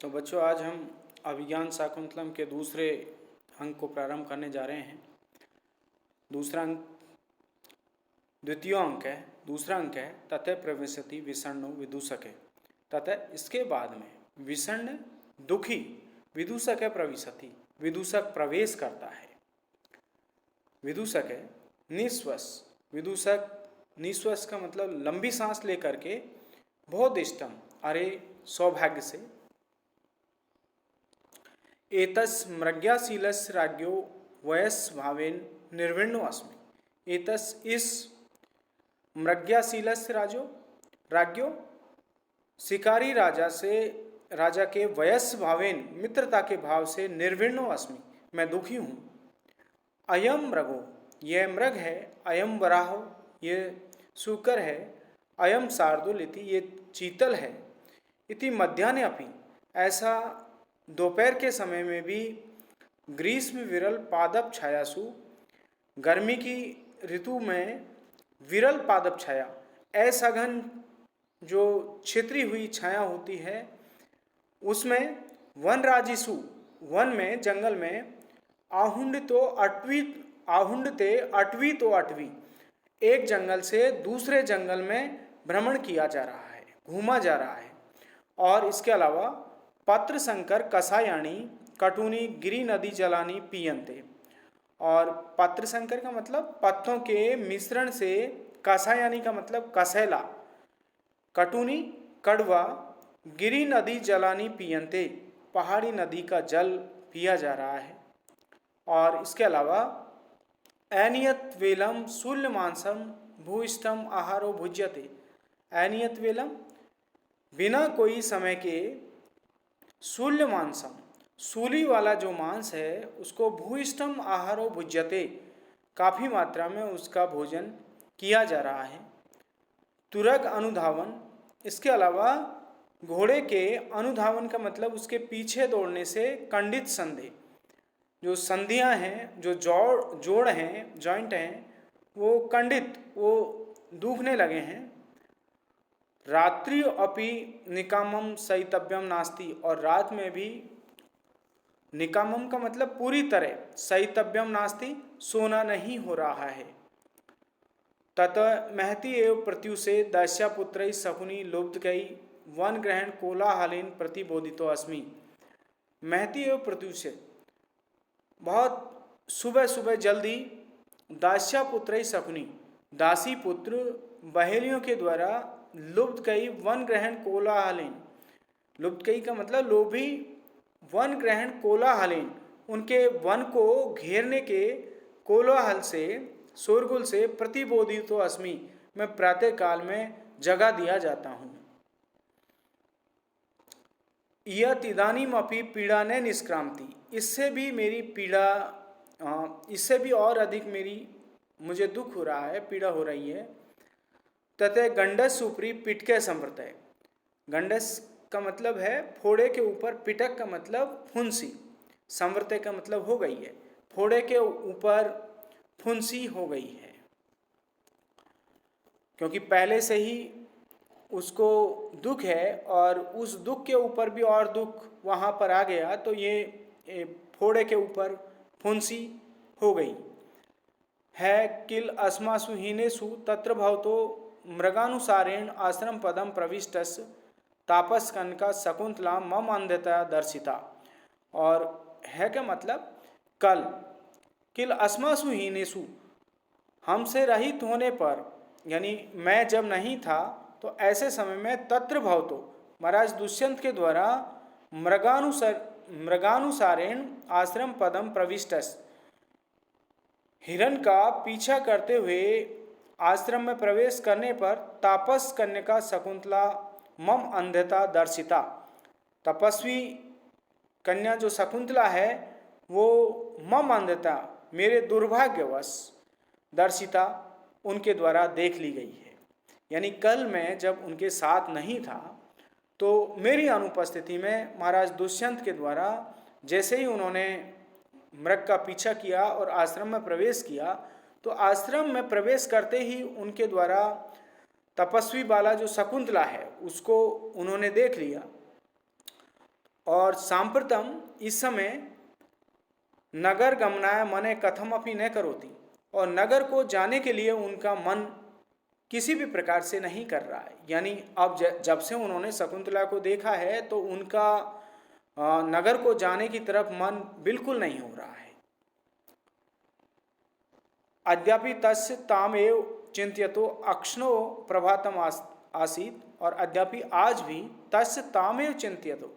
तो बच्चों, आज हम अभिज्ञान शाकुंतलम के दूसरे अंक को प्रारंभ करने जा रहे हैं। दूसरा अंक द्वितीय अंक है। दूसरा अंक है ततः प्रविशति विषण्णो विदूषके। ततः इसके बाद में विषण्ण दुखी विदूषक प्रविशति, विदूषक प्रवेश करता है। विदूषक है निश्वस। विदूषक निश्वस का मतलब लंबी सांस लेकर के बहुत इष्टम, अरे सौभाग्य से। एतस् मृग्याशीलस् राज्ञो वयस् भावेन निर्विण्णो अस्मि। एतस् इस मृग्याशीलस् राज्ञो शिकारी राजा के वयस् भावेन मित्रता के भाव से निर्विण्णो अस्मि, मैं दुखी हूँ। अयम मृगो, यह मृग है। अयम वराहो, ये सूकर है। अयम शार्दूल इति, ये चीतल है। इति मध्याह्ने अपि, ऐसा दोपहर के समय में भी। ग्रीष्म विरल पादप छायासु, गर्मी की ऋतु में विरल पादप छाया, असघन जो छितरी हुई छाया होती है, उसमें वन राजिसु, वन में जंगल में आहुंडते अटवी तो अटवी, एक जंगल से दूसरे जंगल में भ्रमण किया जा रहा है, घूमा जा रहा है। और इसके अलावा पत्र संकर कसायानी कटुनी गिरी नदी जलानी पीयंते। और पत्र संकर का मतलब पत्तों के मिश्रण से, कसायानी का मतलब कसैला, कटुनी कड़वा, गिरी नदी जलानी पीयंते, पहाड़ी नदी का जल पिया जा रहा है। और इसके अलावा अनियत वेलम शूल्य मांसम भूइष्टम आहारो भुज्यते। अनियत वेलम, बिना कोई समय के, शूल्य मांसम, सूली वाला जो मांस है उसको भूइष्टम आहारो भुज्यते, काफ़ी मात्रा में उसका भोजन किया जा रहा है। तुरग अनुधावन, इसके अलावा घोड़े के अनुधावन का मतलब उसके पीछे दौड़ने से कंडित संधि, जो संधियां हैं, जो जोड़ हैं, जॉइंट हैं, वो कंडित, वो दुखने लगे हैं। रात्रि अपि निकामम सहितव्यम नास्ति, और रात में भी, निकामम का मतलब पूरी तरह, सहितव्यम नास्ति, सोना नहीं हो रहा है। ततः महती एवं प्रत्युषे दस्यापुत्र शकुनी लुब्ध गई वन ग्रहण कोलाहलेन प्रतिबोधितो अस्मि। महती एवं प्रत्युषे, बहुत सुबह सुबह जल्दी, दास्यापुत्र शकुनी, दासी पुत्र बहेलियों के द्वारा, लुब्ध कई वन ग्रहण कोलाहलेन, लुब्ध कई का मतलब लोभी, वन ग्रहण कोलाहलेन, उनके वन को घेरने के कोलाहल से, शोरगुल से, प्रतिबोधित तो अस्मि, मैं प्रातः काल में जगा दिया जाता हूँ। यत इदानीम अपि पीड़ा ने निष्क्रांति, इससे भी मेरी पीड़ा, इससे भी और अधिक मुझे दुख हो रहा है, पीड़ा हो रही है। ततः गंडस ऊपरी पिटके संवृतय। गंडस का मतलब है फोड़े के ऊपर, पिटक का मतलब फुंसी, संवृतय का मतलब हो गई है, फोड़े के ऊपर फुंसी हो गई है, क्योंकि पहले से ही उसको दुख है और उस दुख के ऊपर भी और दुख वहाँ पर आ गया, तो ये फोड़े के ऊपर फुंसी हो गई है। किल अस्मासु हीनेसु तत्र भवतो मृगानुसारेण आश्रम पदम प्रविष्टस तापस कनका शकुंतला मम अंधता दर्शिता। और है क्या मतलब, कल, किल अस्मासु हीनेसु, हमसे रहित होने पर, यानी मैं जब नहीं था तो ऐसे समय में, तत्र भवतो, महाराज दुष्यंत के द्वारा, मृगानुसारेण आश्रम पदम प्रविष्टस, हिरण का पीछा करते हुए आश्रम में प्रवेश करने पर, तापस कन्या शकुंतला मम अंधता दर्शिता, तपस्वी कन्या जो शकुंतला है वो मम अंधता, मेरे दुर्भाग्यवश, दर्शिता, उनके द्वारा देख ली गई है। यानी कल मैं जब उनके साथ नहीं था तो मेरी अनुपस्थिति में महाराज दुष्यंत के द्वारा जैसे ही उन्होंने मृग का पीछा किया और आश्रम में प्रवेश किया, तो आश्रम में प्रवेश करते ही उनके द्वारा तपस्वी बाला जो शकुंतला है उसको उन्होंने देख लिया और सांप्रतम इस समय नगर गमनाय मने कथमपि न करोति, और नगर को जाने के लिए उनका मन किसी भी प्रकार से नहीं कर रहा है। यानी अब जब से उन्होंने शकुंतला को देखा है तो उनका नगर को जाने की तरफ मन बिल्कुल नहीं हो रहा है। अद्यापि तस्य तामेव चिंत्यतो अक्ष्णो प्रभातम आसीत, और अद्यापि आज भी तस्य तामेव चिंत्यतो,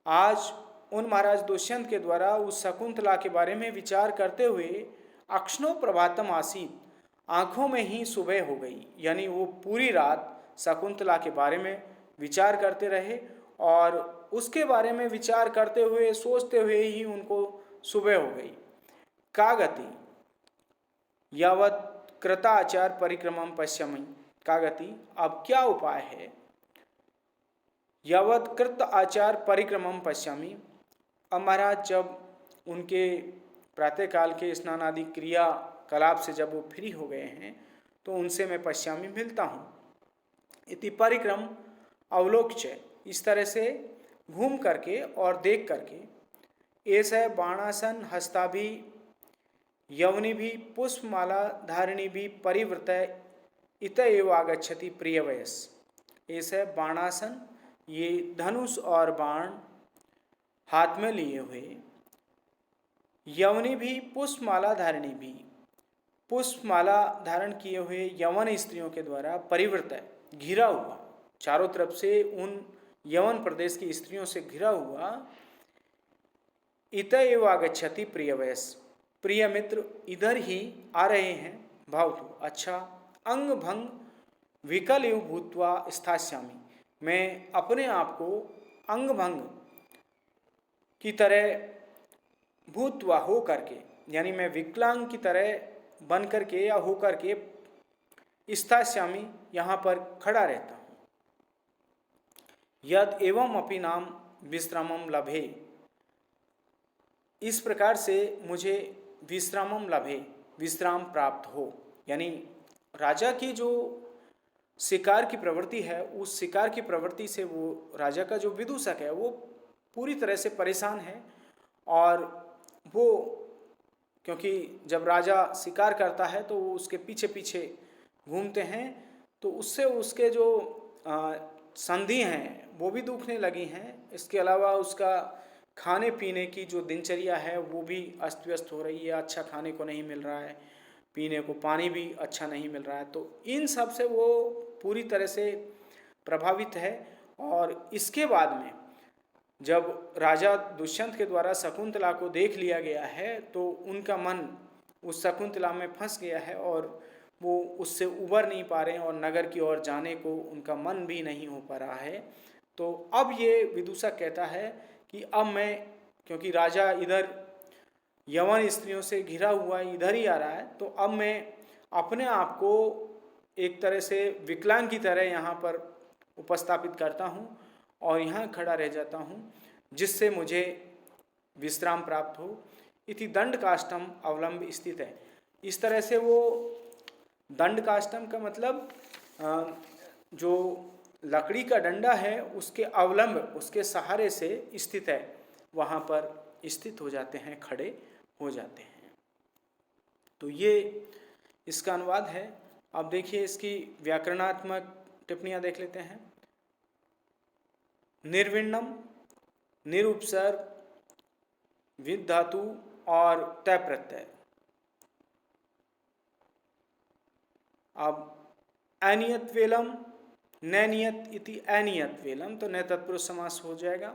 आज उन महाराज दुष्यंत के द्वारा उस शकुंतला के बारे में विचार करते हुए अक्ष्णो प्रभातम आसीत, आंखों में ही सुबह हो गई। यानी वो पूरी रात शकुंतला के बारे में विचार करते रहे और उसके बारे में विचार करते हुए सोचते हुए ही उनको सुबह हो गई। का गति यावत कृताचार परिक्रमम पश्यमि, का गति अब क्या उपाय है। यावत कृत आचार परिक्रमम पश्यामि, अब महाराज जब उनके प्रातःकाल के स्नान आदि क्रिया कलाप से जब वो फ्री हो गए हैं तो उनसे मैं पश्यामी मिलता हूँ। इति परिक्रम अवलोक्य, इस तरह से घूम करके और देख करके, ऐसा बाणासन हस्ता भी यवनी भी पुष्पमाला धारिणी भी परिवृत इत एव आगच्छति प्रिय वयस। ऐसा बाणासन, ये धनुष और बाण हाथ में लिए हुए, यवनी भी पुष्पमाला धारिणी भी, पुष्पमाला धारण किए हुए यवन स्त्रियों के द्वारा परिवृत है, घिरा हुआ, चारों तरफ से उन यवन प्रदेश की स्त्रियों से घिरा हुआ। इत एव आगच्छति प्रिय वयस, प्रिय मित्र इधर ही आ रहे हैं। भावतु अच्छा, अंग भंग विकल एव भूत्वा स्थास्यामि, मैं अपने आप को अंग भंग की तरह भूतवा हो करके, यानी मैं विकलांग की तरह बन करके या हो करके स्थास्यामि, यहाँ पर खड़ा रहता हूँ। यद एवं अपि नाम विश्रामम लभे, इस प्रकार से मुझे विश्रामम लभे, विश्राम प्राप्त हो। यानी राजा की जो शिकार की प्रवृत्ति है, उस शिकार की प्रवृत्ति से वो राजा का जो विदूषक है वो पूरी तरह से परेशान है। और वो, क्योंकि जब राजा शिकार करता है तो वो उसके पीछे पीछे घूमते हैं, तो उससे उसके जो संधि हैं वो भी दुखने लगी हैं। इसके अलावा उसका खाने पीने की जो दिनचर्या है वो भी अस्त व्यस्त हो रही है, अच्छा खाने को नहीं मिल रहा है, पीने को पानी भी अच्छा नहीं मिल रहा है। तो इन सब से वो पूरी तरह से प्रभावित है। और इसके बाद में जब राजा दुष्यंत के द्वारा शकुंतला को देख लिया गया है तो उनका मन उस शकुंतला में फंस गया है और वो उससे उबर नहीं पा रहे हैं और नगर की ओर जाने को उनका मन भी नहीं हो पा रहा है। तो अब ये विदूषक कहता है कि अब मैं, क्योंकि राजा इधर यवन स्त्रियों से घिरा हुआ इधर ही आ रहा है, तो अब मैं अपने आप को एक तरह से विकलांग की तरह यहाँ पर उपस्थापित करता हूँ और यहाँ खड़ा रह जाता हूँ, जिससे मुझे विश्राम प्राप्त हो। इति दंड काष्टम अवलंब स्थित है। इस तरह से वो दंड काष्टम का मतलब जो लकड़ी का डंडा है उसके अवलंब, उसके सहारे से स्थित है, वहाँ पर स्थित हो जाते हैं, खड़े हो जाते हैं। तो ये इसका अनुवाद है। अब देखिए इसकी व्याकरणात्मक टिप्पणियाँ देख लेते हैं। निर्विण्णम, निरुपसर्ग, विद धातु और तय प्रत्यय। अब अनियत वेलम, नैनियत इति अनियत वेलम, तो नए तत्पुरुष समास हो जाएगा।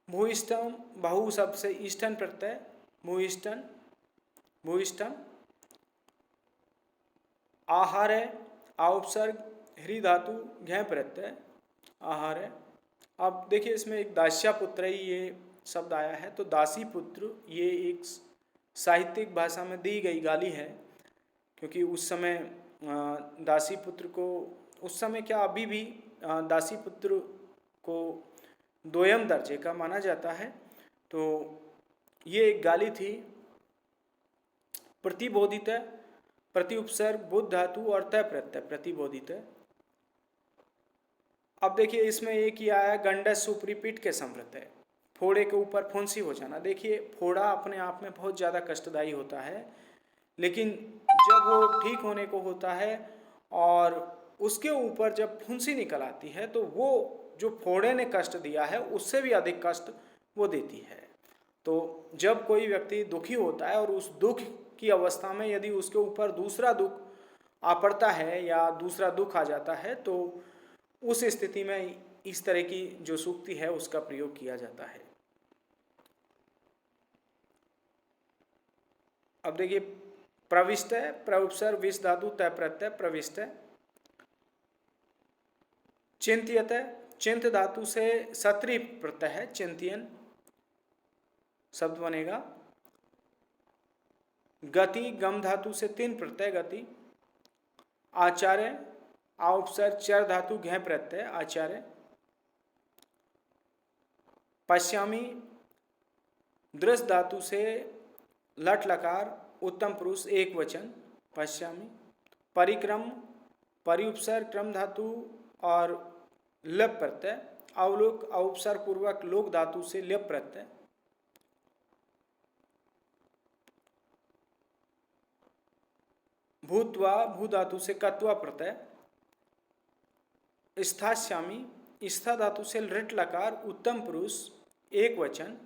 भूइष्टम, बहु शब्द से इष्टन प्रत्यय, भूइष्टन, भूइष्टम। आहार है, आउपसर्ग, ह्री धातु, घय प्रत्यय, आहार है। अब देखिए इसमें एक दास्या पुत्र ये शब्द आया है, तो दासी पुत्र ये एक साहित्यिक भाषा में दी गई गाली है, क्योंकि उस समय दासी पुत्र को, उस समय क्या अभी भी दासी पुत्र को दोयम दर्जे का माना जाता है। तो ये एक गाली थी। प्रतिबोधित है, प्रति उपसर्ग, बुद्ध धातु और तय प्रत्यय, प्रतिबोधित है। अब देखिए इसमें ये किया है गंडस सुपरी पीठ के समृत है, फोड़े के ऊपर फुंसी हो जाना। देखिए फोड़ा अपने आप में बहुत ज़्यादा कष्टदायी होता है, लेकिन जब वो ठीक होने को होता है और उसके ऊपर जब फुंसी निकल आती है तो वो जो फोड़े ने कष्ट दिया है उससे भी अधिक कष्ट वो देती है। तो जब कोई व्यक्ति दुखी होता है और उस दुख की अवस्था में यदि उसके ऊपर दूसरा दुख आ पड़ता है या दूसरा दुख आ जाता है तो उस स्थिति में इस तरह की जो सूक्ति है उसका प्रयोग किया जाता है। अब देखिए प्रविष्ट है, प्रउपसर्ग विष धातु तय प्रत्यय प्रविष्ट है। चिंत्यत है, चिंत धातु से सत्री प्रत्यय है, चिंत्यन शब्द बनेगा। गति गम धातु से तीन प्रत्यय गति। आचार्य उपसर्ग चर धातु घय प्रत्यय आचार्य। पश्यामी दृश धातु से लट लकार उत्तम पुरुष एक वचन पश्यामी। परिक्रम परिउपसर्ग क्रम धातु और लप प्रत्यय। अवलोक उपसर्ग पूर्वक लोक धातु से लप प्रत्यय। भूत्वा भू धातु से कत्वा प्रत्यय। स्थास्यामी स्था धातु से लृट लकार उत्तम पुरुष एक वचन।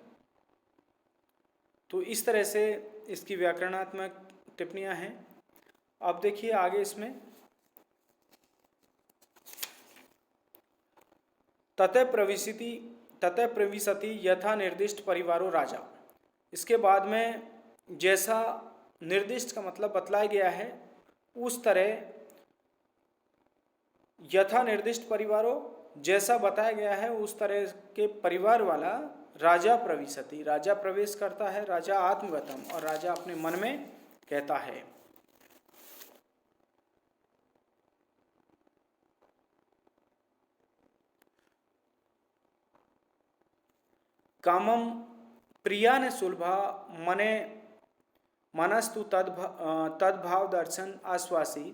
तो इस तरह से इसकी व्याकरणात्मक टिप्पणियां हैं। अब देखिए आगे इसमें ततः प्रविशति यथा निर्दिष्ट परिवारों राजा। इसके बाद में जैसा निर्दिष्ट का मतलब बतलाया गया है उस तरह यथा निर्दिष्ट परिवारों जैसा बताया गया है उस तरह के परिवार वाला राजा प्रविशति, राजा प्रवेश करता है। राजा आत्मगतम और राजा अपने मन में कहता है। कामम प्रिया ने सुलभा मने मनस्तु तद्भाव दर्शन आश्वासी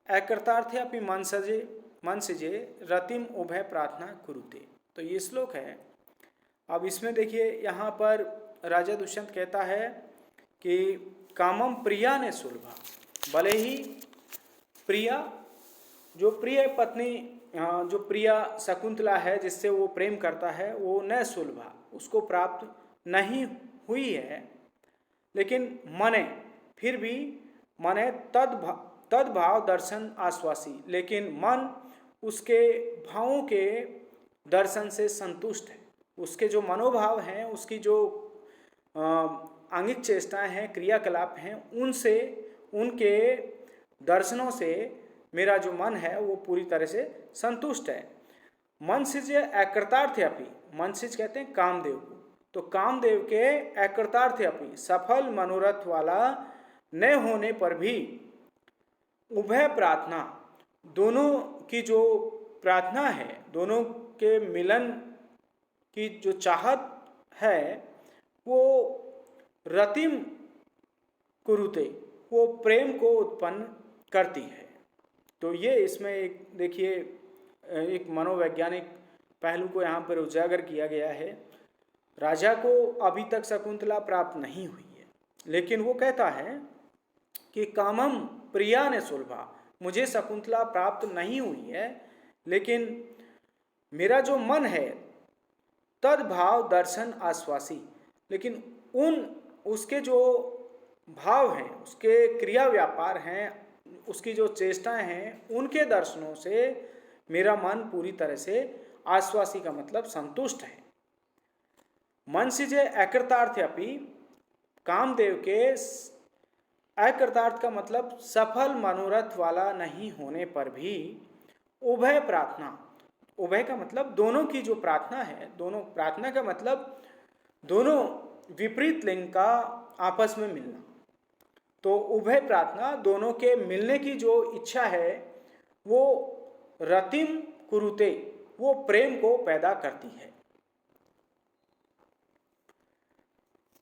अकृतार्थे अपि मनसजे रतिम उभय प्रार्थना कुरुते। तो ये श्लोक है। अब इसमें देखिए यहाँ पर राजा दुष्यंत कहता है कि कामम प्रिया ने सुलभा, भले ही प्रिया जो प्रिय पत्नी जो प्रिया शकुंतला है जिससे वो प्रेम करता है वो न सुलभा उसको प्राप्त नहीं हुई है, लेकिन मने फिर भी मने तद्भाव दर्शन आश्वासी, लेकिन मन उसके भावों के दर्शन से संतुष्ट है। उसके जो मनोभाव हैं उसकी जो आंगिक चेष्टाएं हैं क्रियाकलाप हैं उनसे उनके दर्शनों से मेरा जो मन है वो पूरी तरह से संतुष्ट है। मनसिज अकृतार्थ अपि, मनसिज कहते हैं कामदेव को, तो कामदेव के अकृतार्थ अपि सफल मनोरथ वाला न होने पर भी उभय प्रार्थना दोनों की जो प्रार्थना है दोनों के मिलन की जो चाहत है वो रतिम कुरुते वो प्रेम को उत्पन्न करती है। तो ये इसमें एक देखिए एक मनोवैज्ञानिक पहलू को यहाँ पर उजागर किया गया है। राजा को अभी तक शकुंतला प्राप्त नहीं हुई है, लेकिन वो कहता है कि कामम प्रिया ने सुलभा, मुझे शकुंतला प्राप्त नहीं हुई है, लेकिन मेरा जो मन है तद्भाव दर्शन आश्वासी, लेकिन उसके जो भाव हैं उसके क्रिया व्यापार हैं उसकी जो चेष्टाएं हैं उनके दर्शनों से मेरा मन पूरी तरह से आश्वासी का मतलब संतुष्ट है। मन से जे अकृतार्थ अपि कामदेव के अकृतार्थ का मतलब सफल मनोरथ वाला नहीं होने पर भी उभय प्रार्थना, उभय का मतलब दोनों की जो प्रार्थना है, दोनों प्रार्थना का मतलब दोनों विपरीत लिंग का आपस में मिलना, तो उभय प्रार्थना दोनों के मिलने की जो इच्छा है वो रतिम कुरुते वो प्रेम को पैदा करती है।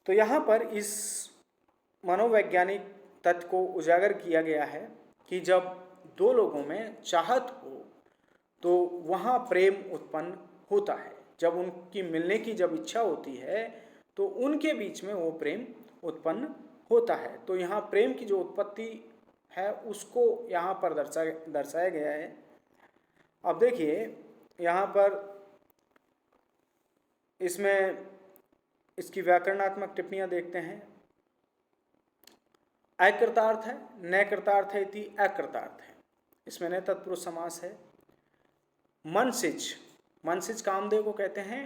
तो यहाँ पर इस मनोवैज्ञानिक तथ्य को उजागर किया गया है कि जब दो लोगों में चाहत हो तो वहाँ प्रेम उत्पन्न होता है। जब उनकी मिलने की जब इच्छा होती है तो उनके बीच में वो प्रेम उत्पन्न होता है। तो यहाँ प्रेम की जो उत्पत्ति है उसको यहाँ पर दर्शाया गया है। अब देखिए यहाँ पर इसमें इसकी व्याकरणात्मक टिप्पणियाँ देखते हैं। अकृतार्थ है, न कृतार्थ है इति अकृतार्थ है, इसमें न तत्पुरुष समास है। मनसिज, मनसिज कामदेव को कहते हैं।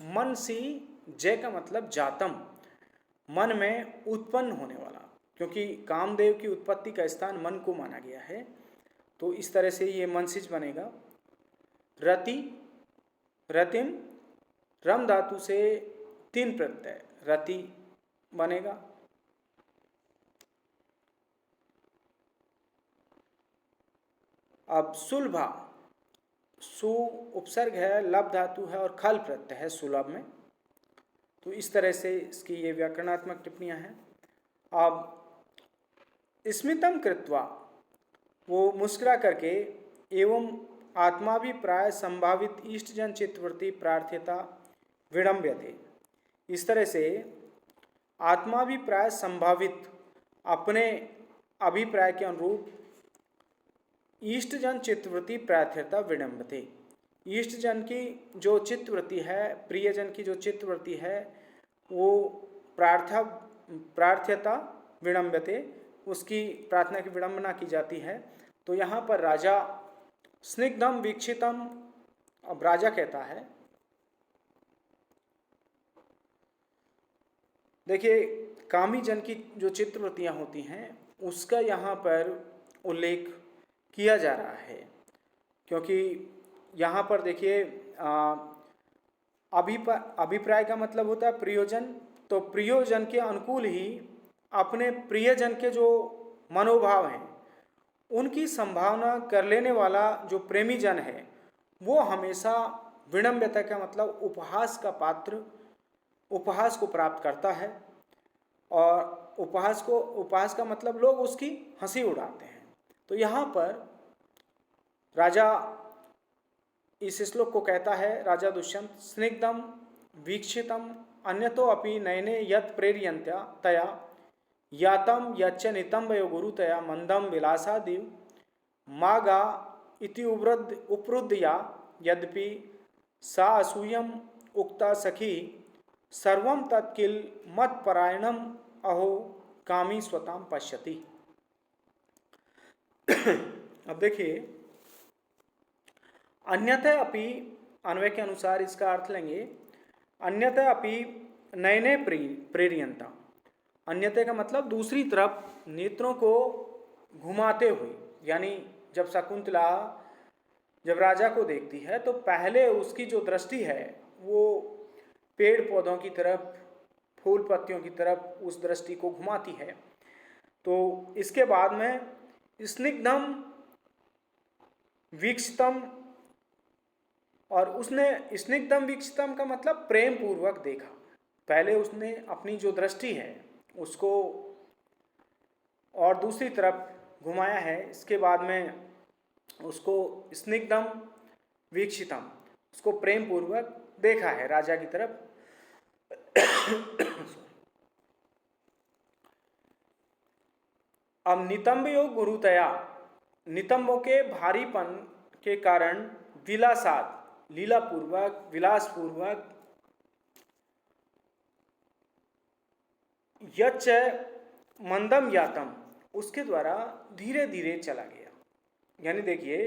मनसी, जय का मतलब जातम, मन में उत्पन्न होने वाला, क्योंकि कामदेव की उत्पत्ति का स्थान मन को माना गया है, तो इस तरह से ये मनसिज बनेगा। रति, रतिम, रम धातु से 3 प्रत्यय, रति बनेगा। अब सुलभा, सु उपसर्ग है, लब धातु है और खल प्रत्यय है सुलभ में। तो इस तरह से इसकी ये व्याकरणात्मक टिप्पणियाँ हैं। अब स्मितम कृत्वा, वो मुस्कुरा करके, एवं आत्माभिप्राय संभावित इष्टजन चित्तवृत्ति प्रार्थ्यता विडम्ब्यते, इस तरह से आत्माभिप्राय संभावित, अपने अभिप्राय के अनुरूप इष्टजन चित्तवृत्ति प्रार्थ्यता विडम्बते, इष्टजन की जो चित्तवृत्ति है, प्रियजन की जो चित्तवृत्ति है, वो प्रार्थ्यता विडम्बते, उसकी प्रार्थना की विडंबना की जाती है। तो यहाँ पर राजा स्निग्धम वीक्षितम, अब राजा कहता है, देखिए कामी जन की जो चित्तवृत्तियाँ होती हैं उसका यहाँ पर उल्लेख किया जा रहा है, क्योंकि यहाँ पर देखिए अभिप्राय का मतलब होता है प्रियोजन, तो प्रियोजन के अनुकूल ही अपने प्रियजन के जो मनोभाव हैं उनकी संभावना कर लेने वाला जो प्रेमी जन है वो हमेशा विडंबता का मतलब उपहास का पात्र, उपहास को प्राप्त करता है। और उपहास का मतलब लोग उसकी हंसी उड़ाते हैं। तो यहाँ पर राजा इस श्लोक को कहता है, राजा दुष्यंत, स्निग्धम वीक्षितम अन्यतो अपि नयने यत् प्रेरयन्त्या तया यातम यच्च नितंबयो गुरुतया मंदम विलासादिव मागा इति उपरुद्या यद्यपि सा असूयम उक्ता सखी सर्वम तत्किल मत्परायणम अहो कामी स्वताम पश्यति। अब देखिए अन्यथा अपि, अन्वय के अनुसार इसका अर्थ लेंगे, अन्यथा अपि नयने प्रेरियंता, अन्यथा का मतलब दूसरी तरफ नेत्रों को घुमाते हुए, यानी जब शकुंतला जब राजा को देखती है तो पहले उसकी जो दृष्टि है वो पेड़ पौधों की तरफ, फूल पत्तियों की तरफ उस दृष्टि को घुमाती है। तो इसके बाद में स्निग्धम वीक्षितम, और उसने स्निग्धम वीक्षितम का मतलब प्रेम पूर्वक देखा। पहले उसने अपनी जो दृष्टि है उसको और दूसरी तरफ घुमाया है, इसके बाद में उसको स्निग्धम वीक्षितम, उसको प्रेम पूर्वक देखा है राजा की तरफ। अब नितंबयो गुरुतया, नितंबों के भारीपन के कारण विलासात, लीला पूर्वक, विलास पूर्वक, यच्च मंदम यातम, उसके द्वारा धीरे धीरे चला गया। यानी देखिए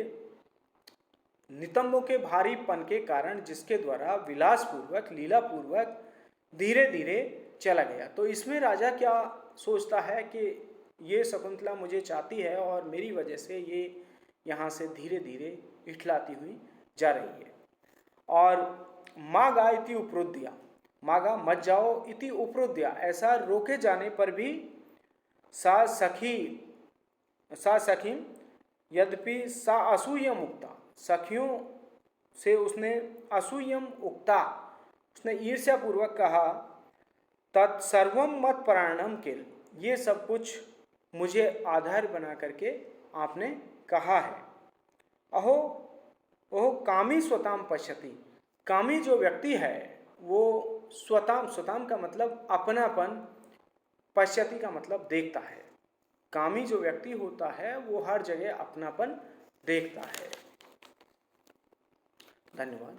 नितंबों के भारीपन के कारण जिसके द्वारा विलास पूर्वक, लीला पूर्वक धीरे धीरे चला गया। तो इसमें राजा क्या सोचता है कि ये शकुंतला मुझे चाहती है और मेरी वजह से ये यहाँ से धीरे धीरे इठलाती हुई जा रही है। और मागा इति उपरुद्या, मागा मत जाओ, इति उपरुद्या, ऐसा रोके जाने पर भी सा सखी यद्यपि सा असूयम उक्ता, सखियों से उसने असूयम उक्ता, उसने ईर्ष्या पूर्वक कहा, तत्सर्वम मत परायणम किल, ये सब कुछ मुझे आधार बना करके आपने कहा है। अहो ओह कामी स्वताम पश्यति। कामी जो व्यक्ति है वो स्वताम, स्वताम का मतलब अपनापन, पश्यति का मतलब देखता है। कामी जो व्यक्ति होता है वो हर जगह अपनापन देखता है। धन्यवाद।